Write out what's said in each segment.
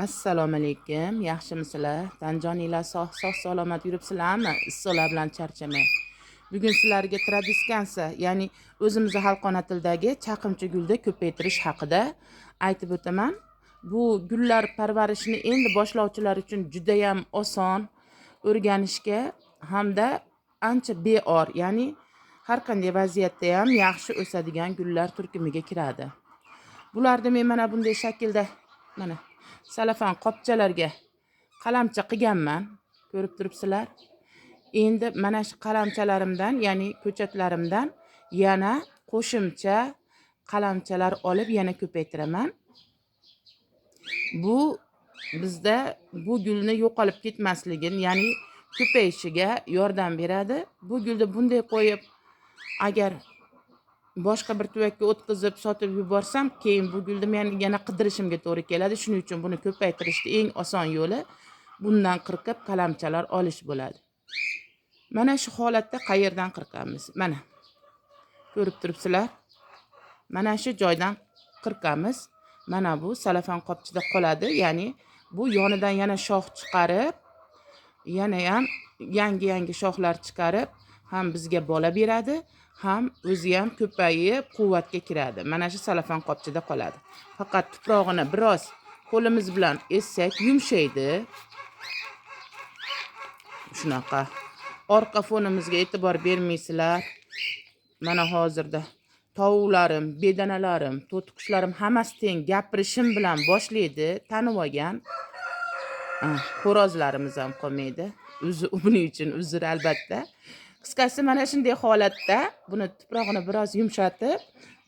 Assalomu alaykum. Yaxshimisizlar? Tanjoninglar sog' salomat yuribsizlarmi? Issiqlar bilan charchamay. Bugun sizlarga tradiskansa, ya'ni o'zimiz xalqona tildagi chaqimchi gulni ko'paytirish haqida aytib o'taman. Bu gullar parvarishini endi boshlovchilar uchun juda ham oson o'rganishga hamda ancha beor, ya'ni har qanday vaziyatda ham yaxshi o'sadigan gullar turkumiga kiradi. Bularni men mana bunday shaklda mana salafan qopchalarga qalamcha qilganman, ko'rib turibsizlar. Endi mana shu qalamchalarimdan, ya'ni ko'chatlarimdan yana qo'shimcha qalamchalar olib yana ko'paytiraman. Bu bizda bu gulni yo'qolib ketmasligini, ya'ni ko'payishiga yordam beradi. Bu gulni bunday qo'yib, agar boshqa bir tuvakka o'tkazib sotib yuborsam, keyin bu gulni men yana qidirishimga to'g'ri keladi. Shuning uchun buni ko'paytirishning eng oson yo'li bundan qirqib qalamchalar olish bo'ladi. Mana shu holatda qayerdan qirqamiz? Mana ko'rib turibsizlar. Mana shu joydan qirqamiz. Mana bu salafan qopchida qoladi, ya'ni bu yonidan yana shox chiqarib, yana ham yangi shoxlar chiqarib ham bizga bola beradi, ham o'zi ham ko'payib quvvatga kiradi. Mana shu salafan qopchida qoladi. Faqat tuprog'ini biroz qo'limiz bilan essak yumshaydi. Shunaqa. Orqa fonimizga e'tibor bermaysizlar. Mana hozirda tovuqlarim, bedanalarim, to'tiqushlarim hammasi teng gapirishim bilan boshlaydi, tanib olgan. Xo'rozlarimiz ham qolmaydi. Buning uchun uzr albatta. Qisqasi mana shunday holatda buni tuprog'ini biroz yumshatib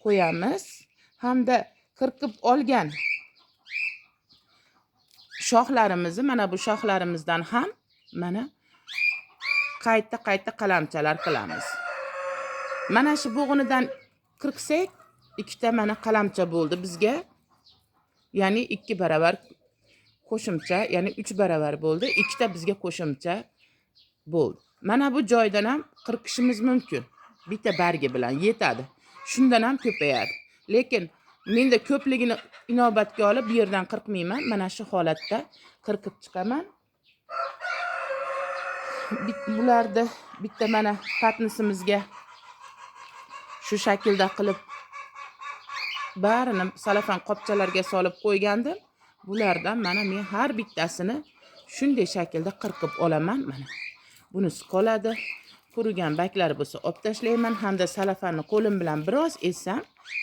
qo'yamiz. Hamda qirqib olgan shoxlarimizni mana bu shoxlarimizdan ham mana qayta qalamchalar qilamiz. Mana shu bo'g'inidan qirqsak, ikkita mana qalamcha bo'ldi bizga. Ya'ni 2 baravar qo'shimcha, ya'ni 3 baravar bo'ldi. Ikkita bizga qo'shimcha bo'ldi. Mana bu joydan ham qirqishimiz mumkin. Bitta bargi bilan yetadi. Shundan ham ko'payadi. Lekin menda ko'pligini inobatga olib bu yerdan qirqmayman. Mana shu holatda qirqib chiqaman. Bularni bitta mana patnisimizga shu shaklda qilib barini salafan qopchalarga solib qo'ygandim. Bulardan mana men har bittasini shunday shaklda qirqib olaman. Mana bunisi qoladi. Qurigan baklar bo'lsa olib tashlayman, hamda salafanni qo'lim bilan biroz essam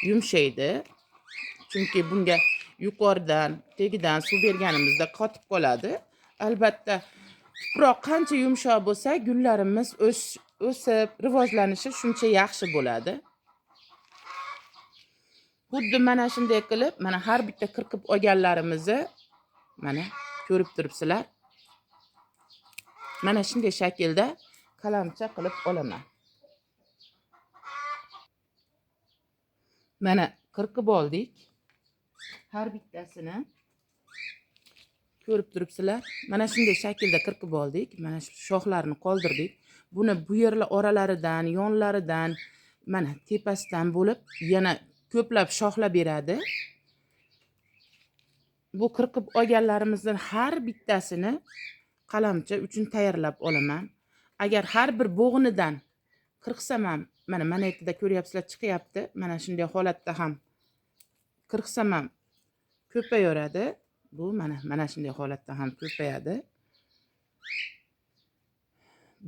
yumshaydi. Chunki bunga yuqoridan, tagidan suv berganimizda qotib qoladi. Albatta, tuproq qancha yumshoq bo'lsa, gullarimiz o'sib, rivojlanishi shuncha yaxshi bo'ladi. Xuddi mana shunday qilib, mana har bitta qirqib olganlarimizni mana ko'rib turibsizlar. Mana shunday shaklda qalamcha qilib olaman. Mana qirqib oldik. Har bittasini ko'rib turibsizlar. Mana shunday shaklda qirqib oldik. Mana shu shoxlarni qoldirdik. Buni bu yerlar oralaridan, yonlaridan, mana tepasidan bo'lib yana ko'plab shoxlar beradi. Bu qirqib olganlarimizdan har bittasini qalamcha uchun tayyorlab olaman. Agar har bir bo'g'inidan qirqsam ham, mana yerda ko'ryapsizlar, chiqyapti. Mana shunday holatda ham qirqsam ham ko'payaveradi. Bu mana shunday holatda ham ko'payadi.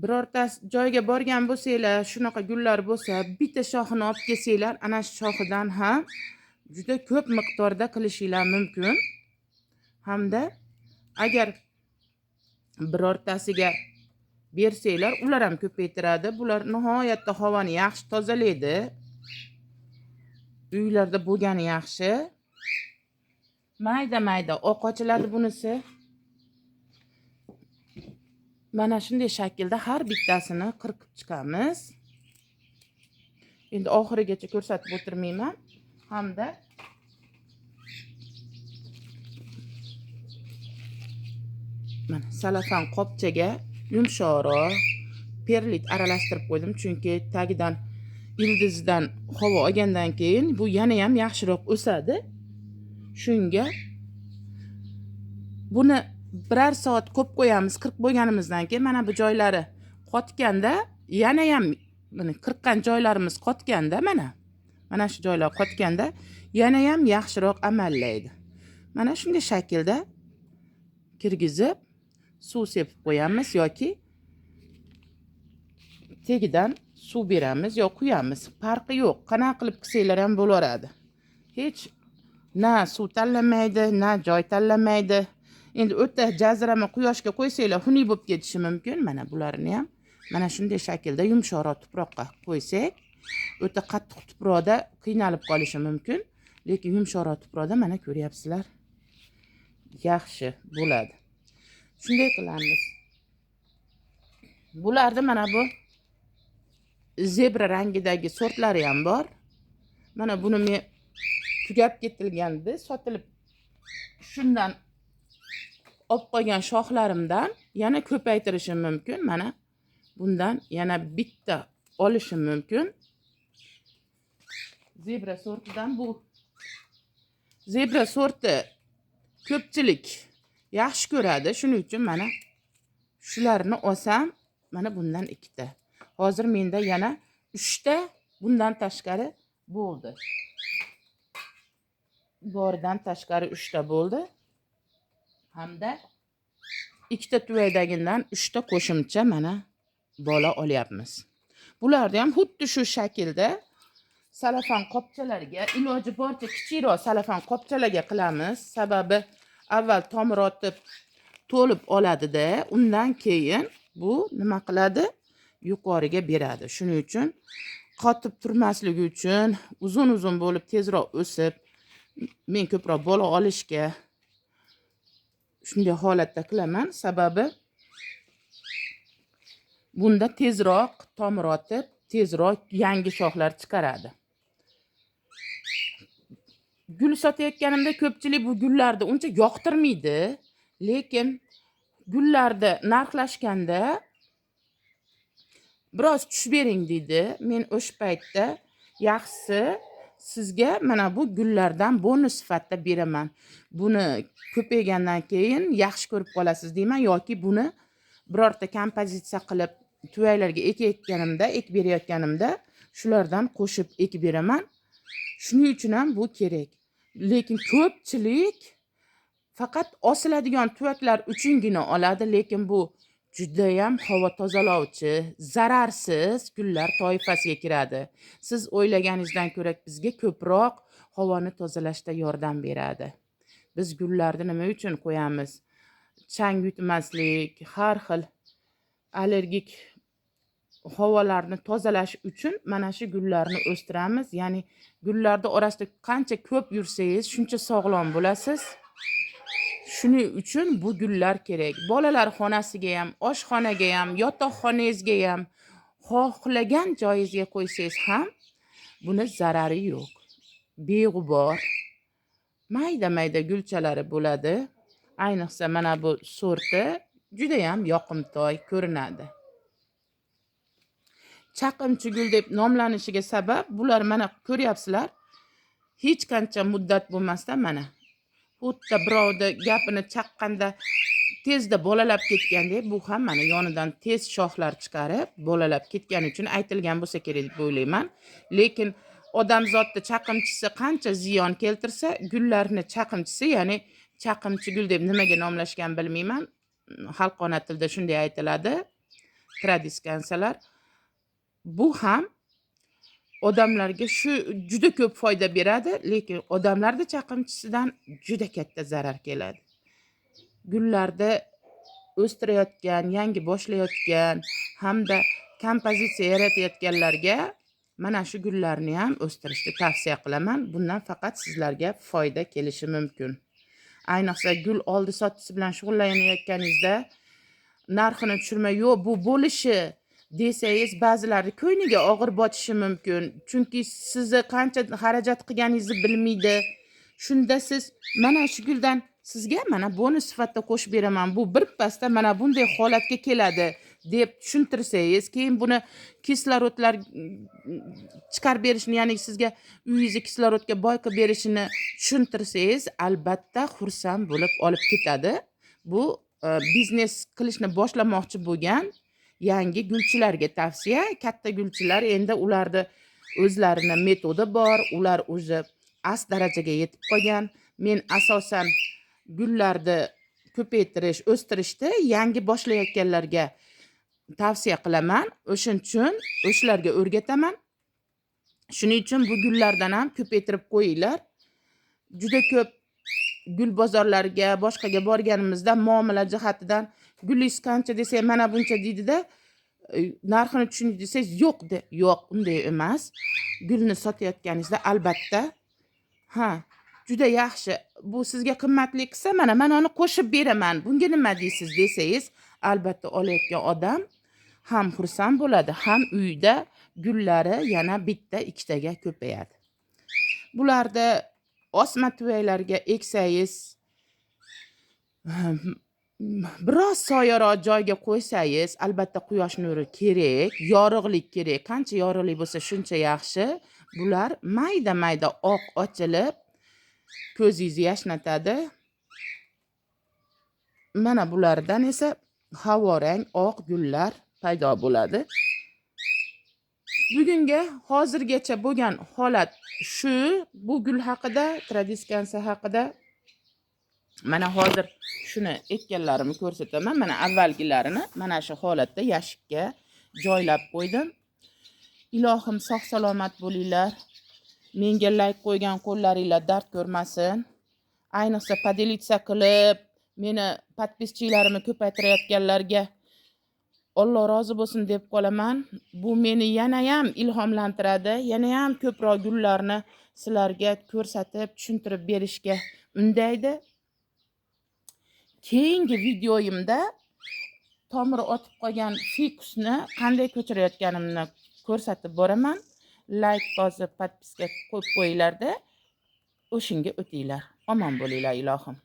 Birortasi joyga borgan bo'lsanglar, shunaqa gullar bo'lsa, bitta shoxini olib kelsanglar, ana shu shoxidan ham juda ko'p miqdorda qilishinglar mumkin. Hamda agar birortasiga bersanglar, ular ham ko'paytiradi. Bular nihoyatda havoni yaxshi tozalaydi. Uylarda bo'lgani yaxshi. Mayda oq ochiladi bunisi. Mana shunday shaklda har bittasini qirqib chiqamiz. Endi oxirigacha ko'rsatib o'tirmayman. Hamda mana salafan qopchaga yumshoqroq perlit aralashtirib qo'ydim, chunki tagidan ildizdan havo olgandan keyin bu yana ham yaxshiroq o'sadi. Shunga buni birer soat ko'p qo'yamiz. 40 bo'lganimizdan keyin mana bu joylari qotganda, yana ham buni 40 joylarimiz qotganda, mana shu joylar qotganda yana ham yaxshiroq amallaydi. Mana shunday shaklda kirgizib suv sepib qo'yamiz yoki tegidan suv beramiz yo quyamiz. Farqi yo'q. Qanaqa qilib qilsanglar ham bo'laveradi. Hech na suv tanlamaydi, na joy tanlamaydi. Endi o'ta jazirama quyoshga qo'ysanglar xunuk bo'lib ketishi mumkin. Mana bularni ham mana shunday shaklda yumshoqroq tuproqqa qo'ysak, o'ta qattiq tuproqda qiynalib qolishi mumkin. Lekin yumshoqroq tuproqda mana ko'ryapsizlar, yaxshi bo'ladi. Shunday qilamiz. Bularda mana bu zebra rangidagi sortlari ham bor. Mana buni men tugab ketilganda sotilib shundan olib qolgan shoxlarimdan yana ko'paytirishim mumkin. Mana bundan yana bitta olishim mumkin. Zebra sortidan bu. Zebra sorti ko'pchilik yaxshi ko'radi. Shuning uchun mana shularni olsam, mana bundan ikkita. Hozir menda yana 3 ta bundan tashqari bo'ldi. Boridan tashqari 3 ta bo'ldi. Hamda ikkita tuvakdagidan 3 ta qo'shimcha mana bola olyapmiz. Bularni ham xuddi shu shaklda salafan qopchalarga, iloji boricha kichikroq salafan qopchalarga qilamiz. Sababi avval tomirotib to'lib oladida, undan keyin bu nima qiladi? Yuqoriga beradi. Shuning uchun qotib turmasligi uchun uzun-uzun bo'lib tezroq o'sib, men ko'proq bola olishga shunday holatda qilaman. Sababi bunda tezroq tomirotib, tezroq yangi shoxlar chiqaradi. Gul sotayotganimda ko'pchilik bu gullarni uncha yoqtirmaydi, lekin gullarni narxlashganda biroz tushib bering deydi. Men o'sha paytda yaxshisi sizga mana bu gullardan bonus sifatida beraman. Buni ko'paygandan keyin yaxshi ko'rib qolasiz deyman yoki buni birorta kompozitsiya qilib tuvaklarga ekib berayotganimda shulardan qo'shib ekib beraman. Shuning uchun ham bu kerak. Lekin ko'pchilik faqat osiladigan tuvaklar uchungina oladi, lekin bu juda ham havo tozalovchi, zararsiz gullar toifasiga kiradi. Siz o'ylaganingizdan ko'ra bizga ko'proq havoni tozalashda yordam beradi. Biz gullarni nima uchun qo'yamiz? Chang yutmaslik, har xil allergik havolarni tozalash uchun mana shu gullarni o'stiramiz. Ya'ni gullarda orasida qancha ko'p yursangiz, shuncha sog'lom bo'lasiz. Shuning uchun bu gullar kerak. Bolalar xonasiga ham, oshxonaga ham, yotoqxonangizga ham, xohlagan joyingizga qo'ysangiz ham buni zarari yo'q. Beg'ubor, mayda-mayda gulchalari bo'ladi. Ayniqsa mana bu sorti juda ham yoqimtoy ko'rinadi. Chaqimchi gul deb nomlanishiga sabab bular mana ko'ryapsizlar. Hech qancha muddat bo'lmasdan mana xuddi birovni gapini chaqqanda tezda bolalab ketgandek, bu ham mana yonidan tez shoxlar chiqarib bolalab ketgani uchun aytilgan bo'lsa kerak deb o'ylayman. Lekin odamzodni chaqimchisi qancha ziyon keltirsa, gullarni chaqimchisi, ya'ni chaqimchi gul deb nimaga nomlashgan bilmayman. Xalqona tilda shunday aytiladi. Tradiskansalar. Bu ham odamlarga shu juda ko'p foyda beradi, lekin odamlarda chaqimchisidan juda katta zarar keladi. Gullarda o'stirayotgan, yangi boshlayotgan hamda kompozitsiya yaratayotganlarga mana shu gullarni ham o'stirishni tavsiya qilaman. Bundan faqat sizlarga foyda kelishi mumkin. Ayniqsa gul oldi sotisi bilan shug'ullanayotganingizda narxini tushirmay, yo'q bu bo'lishi desangiz ba'zilarni ko'ngliga og'ir botishi mumkin. Chunki sizni qancha xarajat qilganingizni bilmaydi. Shunda siz mana shu guldan sizga mana bonus sifatida qo'shib beraman. Bu bir pasda mana bunday holatga keladi deb tushuntirsangiz, keyin buni kislorodlar chiqarib berishini, ya'ni sizga uyingizni kislorodga boy qilib berishini tushuntirsangiz, albatta xursand bo'lib olib ketadi. Bu biznes qilishni boshlamoqchi bo'lgan yangi gulchilarga tavsiya. Katta gulchilar endi ularni o'zlarini metodi bor, ular o'zi ast darajaga yetib qolgan. Men asosan gullarni ko'paytirish, o'stirishni yangi boshlayotganlarga tavsiya qilaman. O'shaning uchun o'shalarga o'rgataman. Shuning uchun bu gullardan ham ko'paytirib qo'yinglar. Juda ko'p gul bozorlariga, boshqaga borganimizda muomala jihatidan gulingiz qancha desak, mana buncha deydida, narxini tushuning desangiz, yo'q, unday emas. Gulni sotayotganingizda albatta, juda yaxshi. Bu sizga qimmatli qilsa, mana uni qo'shib beraman. Bunga nima deysiz desangiz, albatta olayotgan odam ham xursand bo'ladi, ham uyda gullari yana bitta, ikkitaga ko'payadi. Bularda osma tuvaklarga eksangiz, biroz soyaroq joyga qo'ysangiz, albatta quyosh nuri kerak, yorug'lik kerak. Qancha yorug'lik bo'lsa, shuncha yaxshi. Bular mayda-mayda oq ochilib, ko'zingizni yashnatadi. Mana bulardan esa havorang oq gullar paydo bo'ladi. Bugunga hozirgacha bo'lgan holat shu. Bu gul haqida, tradiskansa haqida. Mana hozir shuni ekkanlarimni ko'rsataman. Mana avvalgilarini mana shu holatda yashikka joylab qo'ydim. Ilohim sog' salomat bo'linglar. Menga like qo'ygan qo'llaringlar dard ko'rmasin. Ayniqsa podelitsa qilib, meni podpischiklarimni ko'paytirayotganlarga Alloh rozi bo'lsin deb qolaman. Bu meni yana ham ilhomlantiradi, yana ham ko'proq gullarni sizlarga ko'rsatib, tushuntirib berishga undaydi. Keyingi videoyimda tomiri otib qolgan fikusni qanday ko'chirayotganimni ko'rsatib boraman. Like bosib, podpiska qo'yib qo'yinglar-da, o'shinga o'tinglar. Omon bo'linglar ilohim.